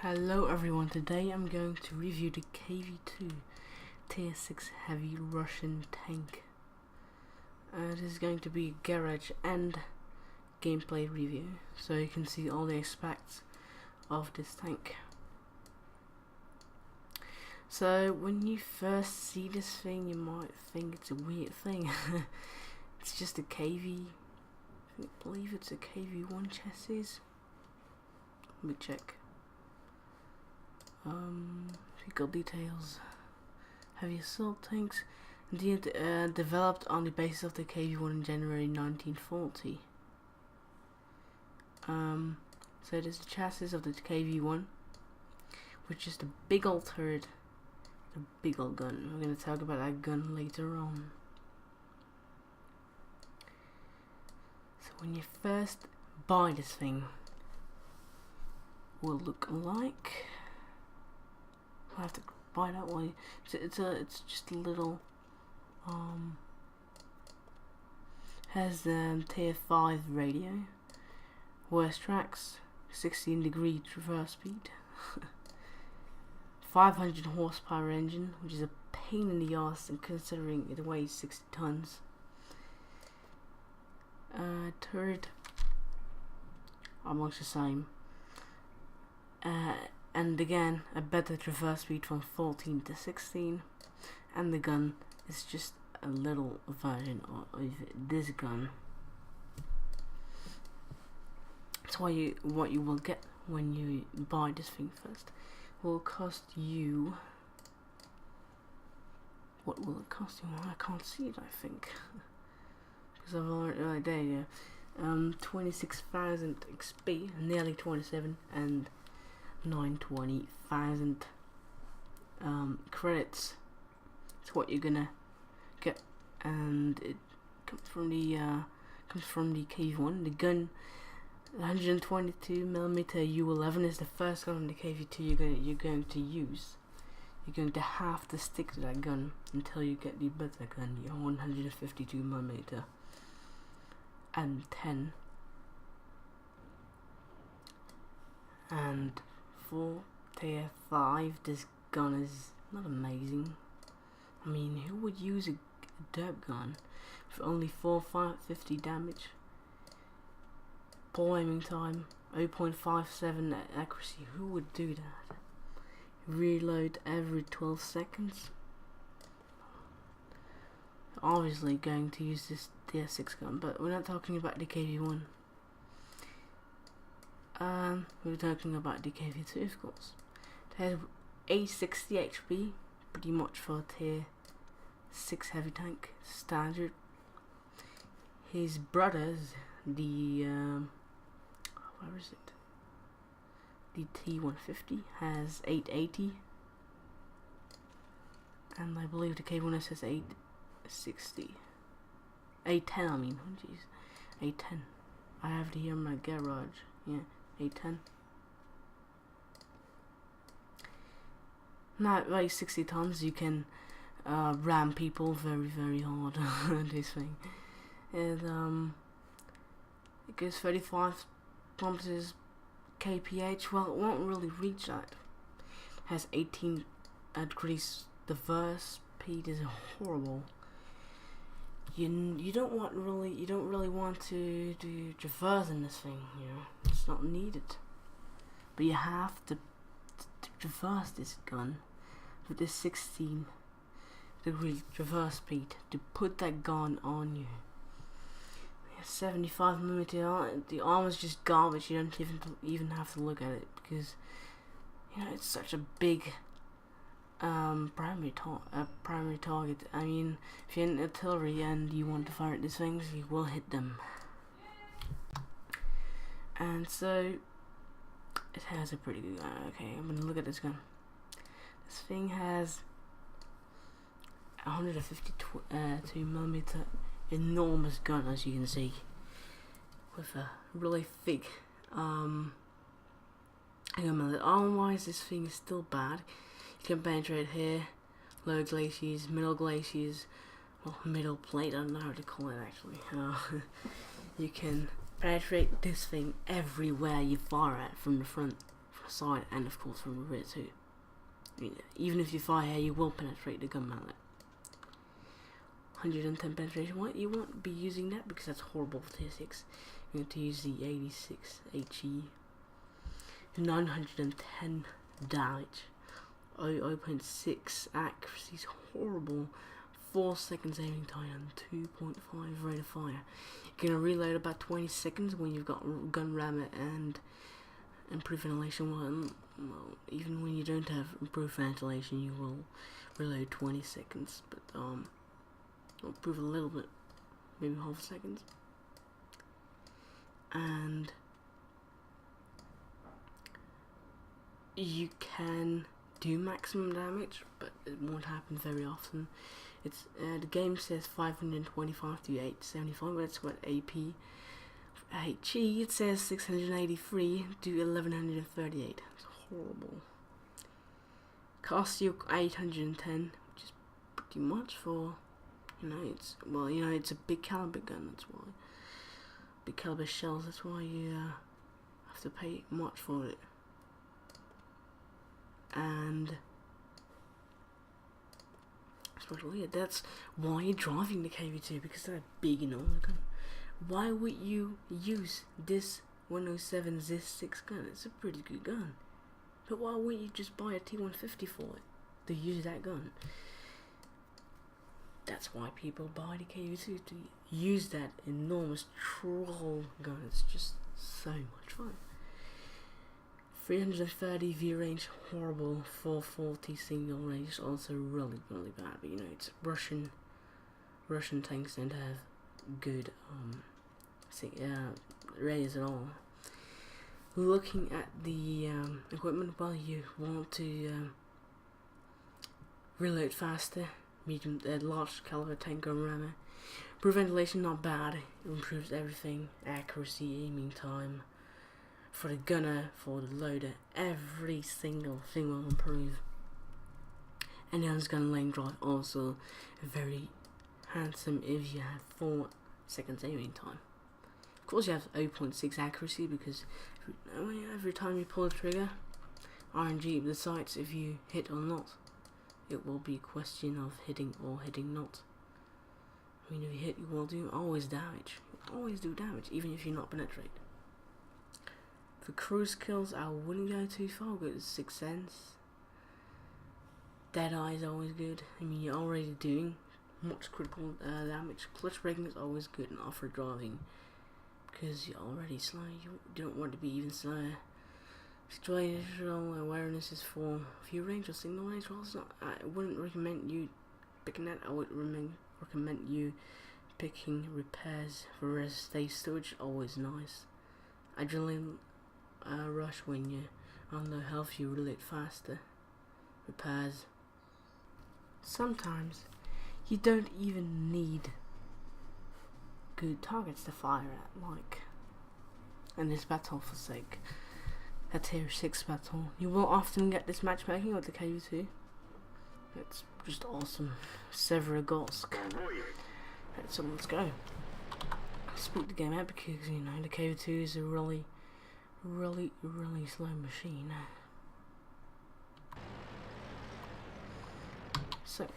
Hello everyone, today I'm going to review the KV-2 Tier 6 Heavy Russian Tank. This is going to be a garage and gameplay review, so you can see all the aspects of this tank. So when you first see this thing, you might think it's a weird thing. It's just a KV, I believe it's a KV-1 chassis. Let me check. Vehicle details. Heavy assault tanks, developed on the basis of the KV-1 in January 1940. So it is the chassis of the KV-1, which is the big old turret, the big old gun. We're going to talk about that gun later on. So when you first buy this thing, will look like. I have to buy that one. It's just a little has the tier 5 radio, worst tracks, 16-degree traverse speed, 500 horsepower engine, which is a pain in the ass considering it weighs 60 tons. Turret almost the same. And again, a better traverse speed from 14 to 16, and the gun is just a little version of this gun. That's what you will get when you buy this thing first. Will cost you. What will it cost you? Well, I can't see it. I think because I've already right there. Yeah, 26,000 XP, nearly 27, and 920,000 credits. That's what you're gonna get, and it comes from the KV-1. The gun, 122mm U11, is the first gun on the KV-2 you're going to use. You're going to have to stick to that gun until you get the better gun, the 152mm and 10. And for tier 5, this gun is not amazing. I mean, who would use a dirt gun for only 450 damage? Ball aiming time, 0.57 accuracy. Who would do that? Reload every 12 seconds. Obviously going to use this tier 6 gun, but we're not talking about the KV-1. We're talking about the KV-2, of course. It has 860 HP, pretty much for a tier 6 heavy tank, standard. His brothers, the where is it? The T150 has 880, and I believe the KV-1 has 860, 810. I mean, oh jeez, 810. I have it here in my garage. Yeah. 810. Now at like 60 tons, you can ram people very hard. This thing, and it goes 35 kilometers kph. Well, it won't really reach that. It has 18 degrees. The verse speed is horrible. You don't really want to do traverse in this thing, you know. It's not needed, but you have to traverse this gun with this 16-degree traverse speed to put that gun on you. 75mm. The armor is just garbage. You don't even have to look at it because you know it's such a big primary target. I mean, if you're in artillery and you want to fire at these things, you will hit them. And so it has a pretty good gun. Okay, I'm gonna look at this gun. This thing has 152mm enormous gun, as you can see, with a really thick gun. Armor-wise, this thing is still bad. You can penetrate here, lower glaciers, middle glaciers, well, middle plate, I don't know how to call it actually. You can penetrate this thing everywhere you fire at, from the front, side and of course from the rear too. I mean, even if you fire here, you will penetrate the gun mallet. 110 penetration. What you won't be using that because that's horrible for tier 6. You need to use the 86 HE. 910 damage. 0.6 accuracy is horrible. 4 seconds aiming time and 2.5 rate of fire. You're gonna reload about 20 seconds when you've got gun rammer and improved ventilation. Well, even when you don't have improved ventilation, you will reload 20 seconds, but I'll improve a little bit, maybe half a second. And you can do maximum damage, but it won't happen very often. It's the game says 525 to 875, but it's what AP. HE it says 683 to 1138. It's horrible. Costs you 810, which is pretty much for, it's a big caliber gun. That's why big caliber shells. That's why you have to pay much for it. And especially that's why you're driving the KV-2, because they're big and all the gun. Why would you use this 107 ZIS-6 gun? It's a pretty good gun. But why wouldn't you just buy a T150 for it to use that gun? That's why people buy the KV-2, to use that enormous troll gun. It's just so much fun. 330 V range, horrible. 440 single range, also really bad. But it's Russian tanks don't have good rays at all. Looking at the equipment, well, you want to reload faster. Medium, large caliber tank gun rammer. Improve ventilation, not bad. It improves everything. Accuracy, aiming time. For the gunner, for the loader, every single thing will improve. And the gun lane drive also very handsome if you have 4 seconds aiming time. Of course you have 0.6 accuracy because every time you pull the trigger, RNG decides if you hit or not. It will be a question of hitting or hitting not. I mean, if you hit, you will do always damage. You always do damage, even if you're not penetrate. For cruise kills, I wouldn't go too far. Go to 6 Sense. Deadeye is always good. I mean, you're already doing much critical damage. Clutch braking is always good in off-road driving because you're already slow. You don't want to be even slower. Situational awareness is for view range or signal range. Well, it's not. I wouldn't recommend you picking that. I would recommend you picking repairs for rest state storage. Always nice. Adrenaline rush when you're on low health. You reload faster. Repairs. Sometimes you don't even need good targets to fire at, like in this battle for sake. A tier 6 battle. You will often get this matchmaking with the KV-2. It's just awesome. Severogorsk. So let's go. Speak the game out because the KV-2 is a really slow machine. So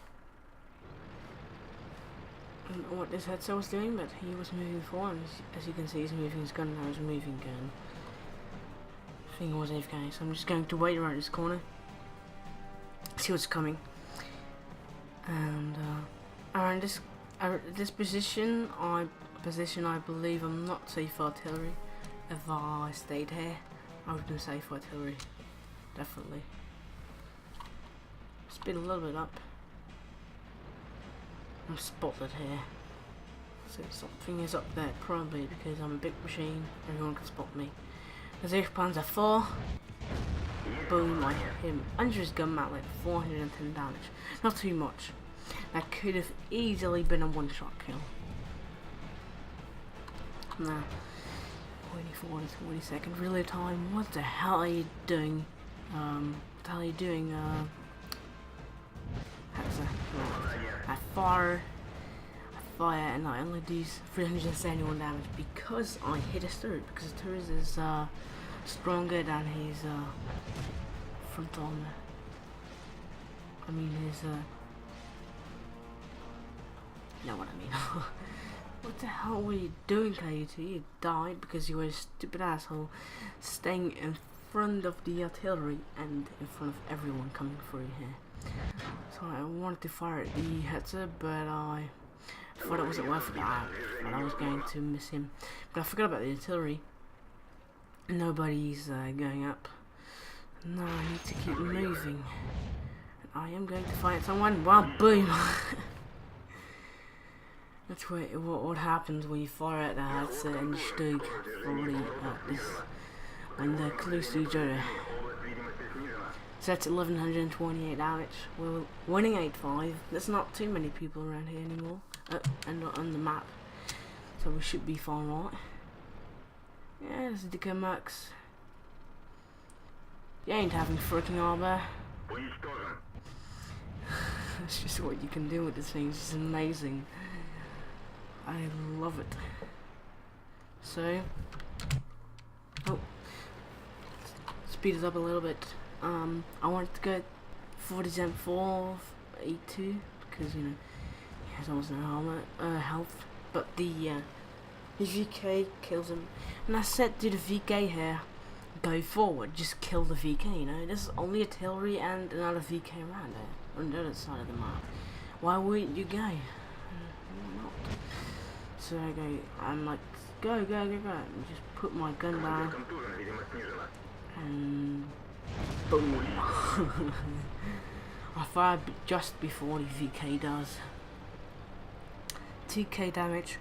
I don't know what this headset was doing, but he was moving forward. As you can see, he's moving his gun now. He's moving gun. I think it was AFK, so I'm just going to wait around this corner, see what's coming, and around this position, I believe I'm not safe for artillery. If I stayed here, I would be safe for artillery, definitely. Speed a little bit up. I'm spotted here, so something is up there, probably because I'm a big machine. Everyone can spot me. As Panzer 4, boom, I hit him under his gun mallet, 410 damage. Not too much. That could have easily been a one-shot kill. Now, 24 to 20 second reload time. What the hell are you doing? I fire, and I only do 371 damage because I hit a turret. Because the turret is stronger than his front armor. I mean his you know what I mean. What the hell were you doing, KV-2? You died because you were a stupid asshole staying in front of the artillery and in front of everyone coming through here. So I wanted to fire at the headset, but I thought it wasn't worth it. I thought I was going to miss him, but I forgot about the artillery. Nobody's going up. No, I need to keep moving. And I am going to fight someone. Well, boom! That's what happens when you fire at the headset and Stug fully at this when they're close to each other. So that's 1128 damage. We're winning 8-5. There's not too many people around here anymore. And not on the map. So we should be fine, right? Yeah, this is DK Max. You ain't having freaking armor. That's just what you can do with this thing. It's amazing. I love it. So, oh, speed it up a little bit. I wanted to go 40-4 A2 because you know he has almost no armor, health, but the VK kills him. And I said to the VK here, go forward, just kill the VK. You know, there's only artillery and another VK around there on the other side of the map. Why wouldn't you go? Not. So I go, I'm like, go, and just put my gun down, and boom. I fired just before the VK does. 2k damage,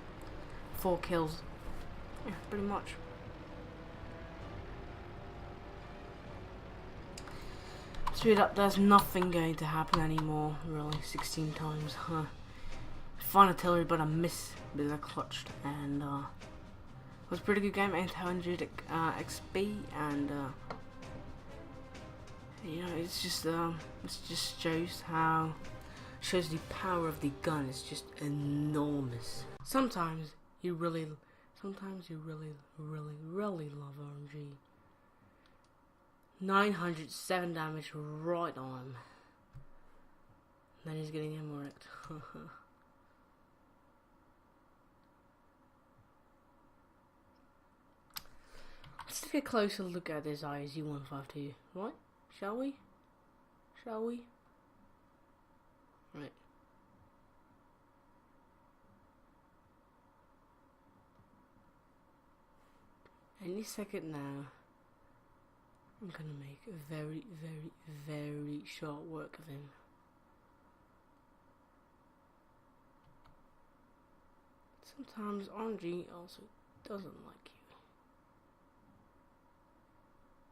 4 kills, yeah, pretty much. Speed up, there's nothing going to happen anymore, really, 16 times, huh. Fine artillery, but I missed because I clutched, and it was a pretty good game. 800 XP, and you know, it just shows the power of the gun. It's just enormous. Sometimes you really love RNG. 907 damage right on him. Then he's getting him wrecked. Let's take a closer look at this ISU-152, right? Shall we? Right. Any second now, I'm gonna make a very short work of him. Sometimes RNG also doesn't like you.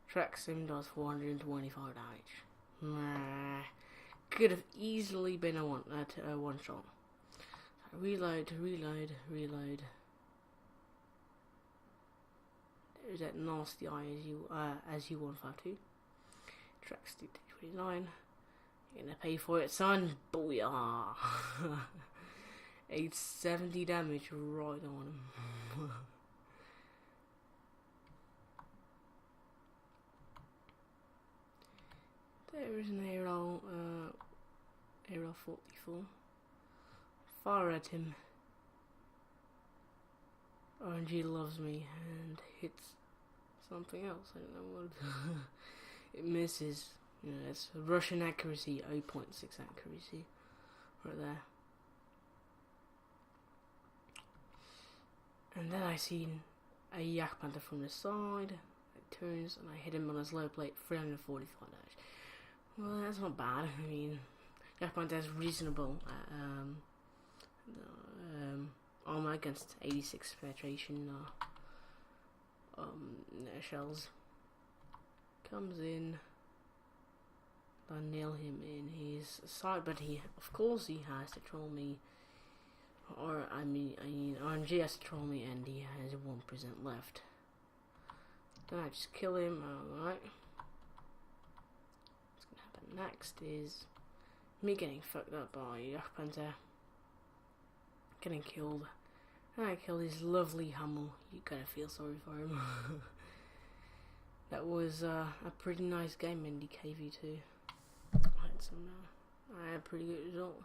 Track sim does 425 damage. Could have easily been a one shot. Reload. There's that nasty ISU-152. Track stick 29. You're gonna pay for it, son. Booyah! 870 damage right on him. There is an arrow 44. Fire at him. RNG loves me and hits something else. I don't know what. It misses. You know, it's Russian accuracy, 0.6 accuracy, right there. And then I see a Yak Panther from the side. It turns and I hit him on his low plate, 345 damage. Well, that's not bad. I mean, Yak Panther is reasonable armor against 86 penetration shells. Comes in. I nail him in his side, but of course he has to troll me. Or I mean RNG has to troll me, and he has 1% left. Then I just kill him. Alright. What's gonna happen next is me getting fucked up by Yak Panther. Getting killed. And I kill his lovely Hummel. You gotta feel sorry for him. that was a pretty nice game in the KV-2. Alright, so now I had a pretty good result.